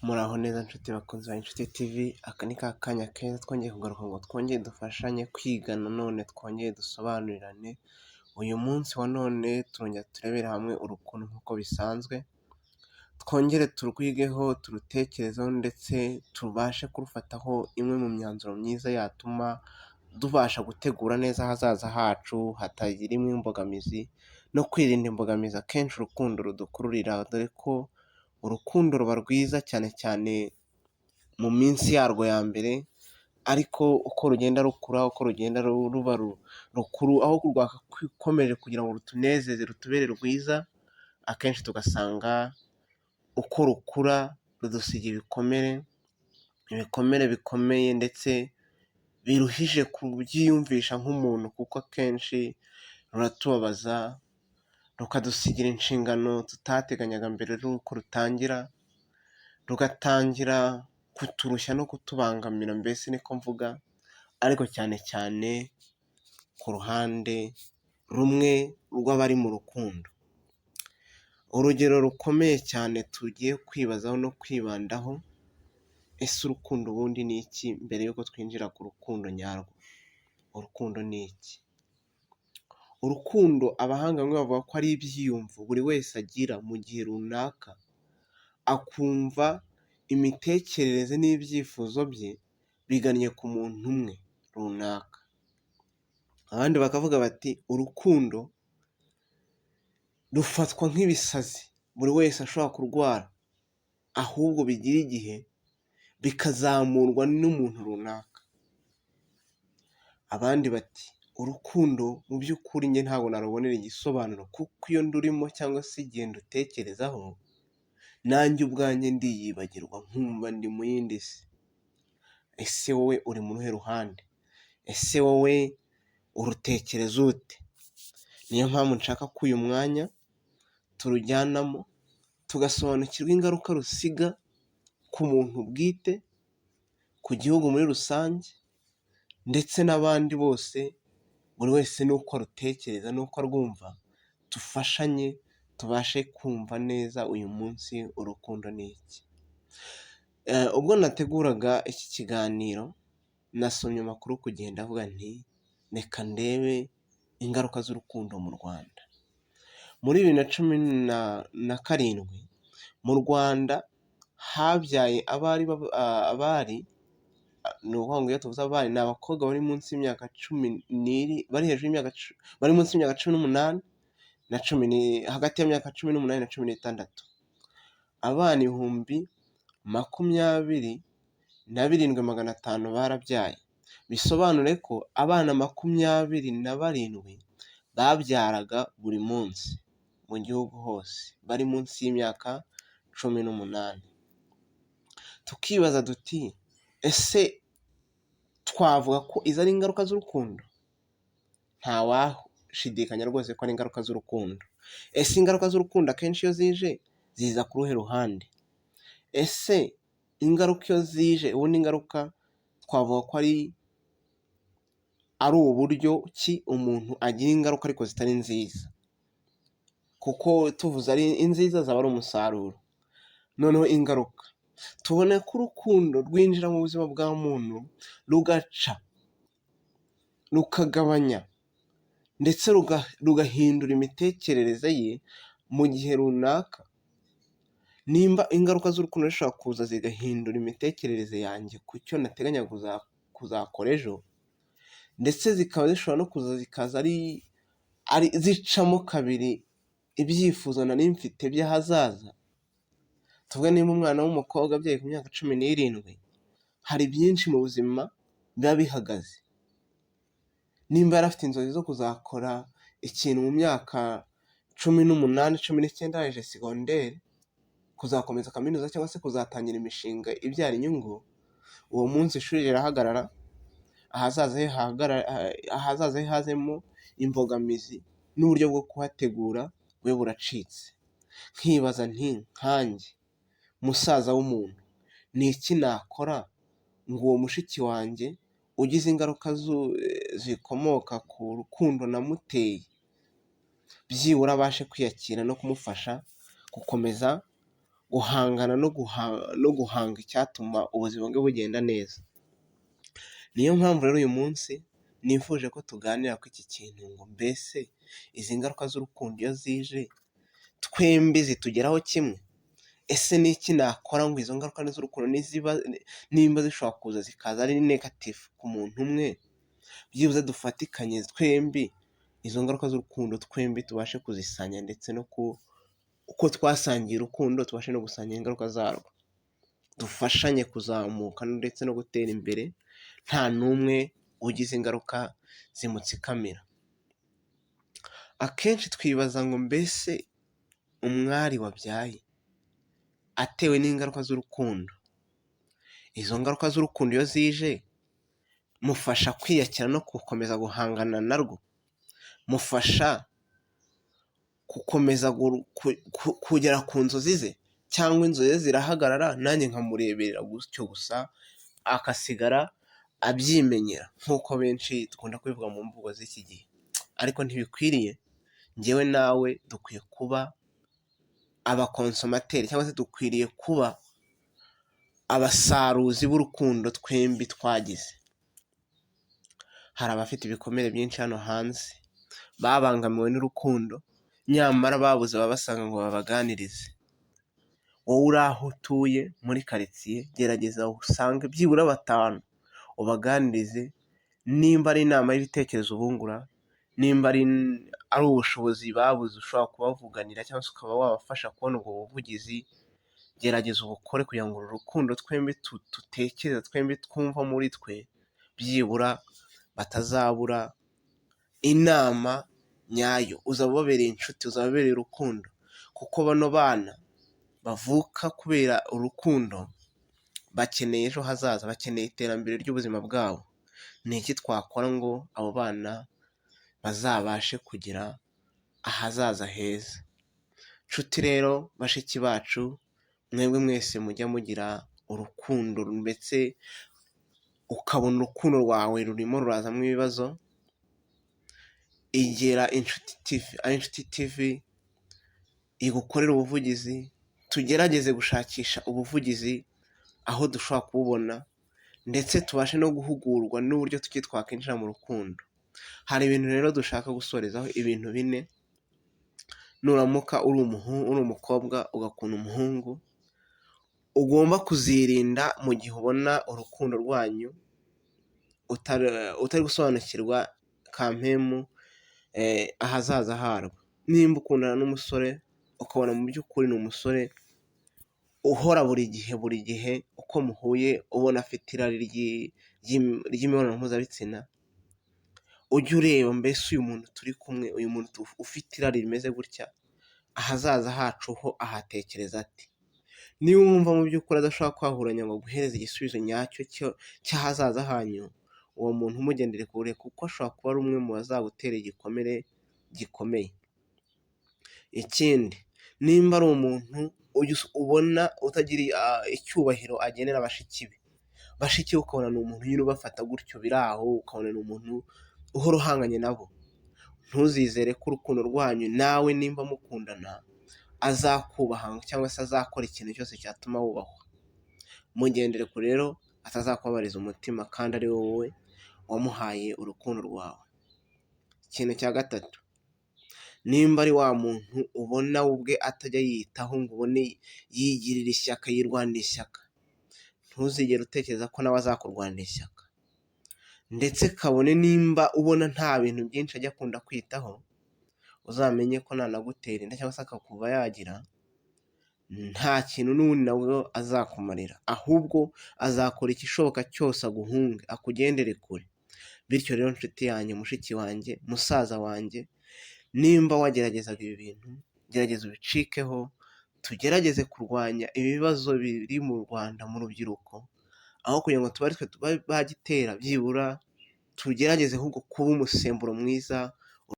Muraho neza nshuti bakunzi ba Ayincuti TV, aka ni ka kanya keza twongeye kugaruka ngo twongere dufashanye kwiga nanone twongere dusobanurirane. Uyu munsi wa none turongera turebera hamwe urukundo nk'uko bisanzwe, twongere turwigeho turutekerezeho ndetse tubashe kurufataho imwe mu myanzuro myiza yatuma tubasha gutegura neza ahazaza hacu hatagira imwe imbogamizi no kwirinda imbogamizi akenshi urukundo rudukururira, dore ko urukundo ruba rwiza cyane cyane mu minsi yarwo ya mbere, ariko uko rugenda rukura, uko rugenda ruba rukuru, aho rwakakomeje kugira ngo rutunezeze rutubere rwiza, akenshi tugasanga uko rukura rudusiga ibikomere bikomeye ndetse biruhije kubyiyumvisha nk'umuntu, kuko akenshi ruratubabaza rukadusigira inshingano tutateganyaga mbere y'uko rugatangira kuturushya no kutubangamira, mbese niko mvuga, ariko cyane cyane ku ruhande rumwe rw'abari mu rukundo. Urugero rukomeye cyane tugiye kwibazaho no kwibandaho, ese urukundo ubundi ni iki? Mbere y'uko twinjira ku rukundo nyarwo, urukundo ni iki? Urukundo abahanga bamwe bavuga ko ari ibyiyumvo buri wese agira mu gihe runaka, akumva imitekerereze n'ibyifuzo bye bigannye ku muntu umwe runaka. Abandi bakavuga bati urukundo rufatwa nk'ibisazi buri wese ashobora kurwara, ahubwo bigira igihe bikazamurwa n'umuntu runaka. Abandi bati urukundo mu by'ukuri njye ntabwo narubonera igisobanuro, kuko iyo ndurimo cyangwa se igihe ndutekerezaho nanjye ubwanjye ndiyibagirwa nkumva ndi mu yindi si. Ese wowe uri mu ruhe ruhande? Ese wowe urutekereza ute? Niyo mpamvu nshaka ko uyu mwanya turujyanamo tugasobanukirwa ingaruka rusiga ku muntu bwite, ku gihugu muri rusange, ndetse n'abandi bose. Buri wese n'uko arutekereza n'uko arwumva, dufashanye tubashe kumva neza uyu munsi urukundo ni iki. Ubwo nateguraga iki kiganiro nasomye amakuru ku gihe, ndavuga nti reka ndebe ingaruka z'urukundo mu Rwanda. Muri 2017 mu Rwanda habyaye abari ni ukuvuga ngo iyo tuvuze abari ni abakobwa bari munsi y'imyaka bari hejuru y'imyaka bari munsi y'imyaka 18 hagati y'imyaka 18 na 16. Abana 27,500 barabyaye. Bisobanure ko abana 27 babyaraga buri munsi mu gihugu hose, bari munsi y'imyaka 18. Tukibaza duti ese twavuga ko izo ari ingaruka z'urukundo? Ntawashidikanya rwose ko ari ingaruka z'urukundo. Ese ingaruka z'urukundo akenshi iyo zije ziza ku ruhe ruhande? Ese ingaruka iyo zije, ubundi ingaruka twavuga ko ari uburyo ki umuntu agira ingaruka ariko zitari nziza, kuko tuvuze ari nziza zaba ari umusaruro. Noneho ingaruka tubona ko urukundo rwinjira mu buzima bwa muntu rugaca, rukagabanya ndetse rugahindura imitekerereze ye mu gihe runaka. Nimba ingaruka z'urukundo zishobora kuza zigahindura imitekerereze yanjye ku cyo nateganya kuzakora ejo, ndetse zikaba zishobora no kuza zikaza ari zicamo kabiri ibyifuzo nari mfite by'ahazaza. Tuvuge niba umwana w'umukobwa abyaye ku myaka 17, hari byinshi mu buzima biba bihagaze. Nimba yari afite inzozi zo kuzakora ikintu mu myaka 18, 19 arangije segonderi, kuzakomeza kaminuza cyangwa se kuzatangira imishinga ibyara inyungu, uwo munsi ishuri rirahagarara, ahazaza he hazemo imbogamizi n'uburyo bwo kuhategura we buracitse. Nkibaza nti nkanjye musaza w'umuntu, ni iki nakora ngo uwo mushiki wanjye ugize ingaruka zikomoka ku rukundo namuteye byibura abashe kwiyakira no kumufasha gukomeza guhangana no guhanga icyatuma ubuzima bwe bugenda neza. Niyo mpamvu rero uyu munsi nifuje ko tuganira ku iki kintu, ngo mbese izi ngaruka z'urukundo iyo zije twembi zitugeraho kimwe? Ese ni iki nakora ngo izo ngaruka z'urukundo nimba zishobora kuza zikaza ari negative ku muntu umwe, byibuze dufatikanye twembi izo ngaruka z'urukundo twembi tubashe kuzisanya, ndetse no uko twasangiye urukundo tubashe no gusangira ingaruka zarwo, dufashanye kuzamuka ndetse no gutera imbere nta n'umwe ugize ingaruka zimutsikamira. Akenshi twibaza ngo mbese umwari wabyaye atewe n'ingaruka z'urukundo, izo ngaruka z'urukundo iyo zije mufasha kwiyakira no gukomeza guhangana narwo, mufasha gukomeza kugera ku nzozi ze, cyangwa inzozi ze zirahagarara nanjye nkamureberera gutyo gusa akasigara abyimenyera, nk'uko benshi dukunda kubivuga mu mvugo z'iki gihe. Ariko ntibikwiriye. Njyewe nawe dukwiye kuba abakonsomateri, cyangwa se dukwiriye kuba abasaruzi b'urukundo twembi twagize. Hari abafite ibikomere byinshi hano hanze, babangamiwe n'urukundo, nyamara babuze ababasanga ngo babaganirize. Wowe uri aho utuye muri karitsiye, gerageza usange byibura 5 ubaganirize, nimba ari inama y'ibitekerezo bungura, nimba ari ubushobozi babuze ushobora kubavuganira, cyangwa se ukaba wabafasha kubona ubwo buvugizi, gerageza ubukore kugira ngo uru rukundo twembi dutekereza, twembi twumva muri twe, byibura batazabura inama nyayo. Uzaba ubabereye inshuti, uzaba ubabereye urukundo, kuko bano bana bavuka kubera urukundo bakeneye ejo hazaza, bakeneye iterambere ry'ubuzima bwabo. Ni iki twakora ngo abo bana bazabashe kugira ahazaza heza? Nshuti rero, bashiki bacu, mwebwe mwese mujya mugira urukundo, ndetse ukabona urukundo rwawe rurimo rurazamo ibibazo, igera Ayincuti TV igukorera ubuvugizi. Tugerageze gushakisha ubuvugizi aho dushobora kububona, ndetse tubashe no guhugurwa n'uburyo twakwinjira mu rukundo. Hari ibintu rero dushaka gusorezaho, ibintu 4. Nuramuka uri umukobwa ugakunda umuhungu, ugomba kuzirinda mu gihe ubona urukundo rwanyu utari gusobanukirwa kampemu ahazaza harwo. Nimba ukundana n'umusore ukabona mu by'ukuri ni umusore uhora buri gihe uko muhuye ubona afite irari ry'imibonano mpuzabitsina, ujye ureba mbese uyu muntu turi kumwe, uyu muntu ufite irari rimeze gutya, ahazaza hacu ho ahatekereza ati? Niba wumva mu by'ukuri adashobora kwahuranya ngo guhereza igisubizo nyacyo cy'ahazaza hanyu, uwo muntu umugendere kure, kuko ashobora kuba ari umwe mu bazagutera igikomere gikomeye. Ikindi, nimba ari umuntu ubona utagira icyubahiro agenera bashiki be ukabona ni umuntu nyine ubafata gutyo biri aho, ukabona ni umuntu uhora uhanganye nabo, ntuzizere ko urukundo rwanyu nawe nimba mukundana azakubaha, cyangwa se azakora ikintu cyose cyatuma wubahwa. Mugendere kure rero, atazakubabariza umutima kandi ari wowe wamuhaye urukundo rwawe. Ikintu cya 3, nimba ari wa muntu ubona ubwe atajya yiyitaho ngo ubone yigirira ishyaka, yirwanira ishyaka, ntuzigere utekereza ko nawe azakurwanira ishyaka. Ndetse kabone nimba ubona nta bintu byinshi ajya akunda kwitaho, uzamenye ko nanagutera inda cyangwa se akakuba yagira, nta kintu n'ubundi nawe azakumarira, ahubwo azakora igishoboka cyose aguhunge, akugendere kure. Bityo rero nshuti yanjye, mushiki wanjye, musaza wanjye, nimba wageragezaga ibi bintu, gerageza ubicikeho. Tugerageze kurwanya ibibazo biri mu Rwanda mu rubyiruko, aho kugira ngo tuba bagitera, byibura tugerageze ahubwo kuba umusemburo mwiza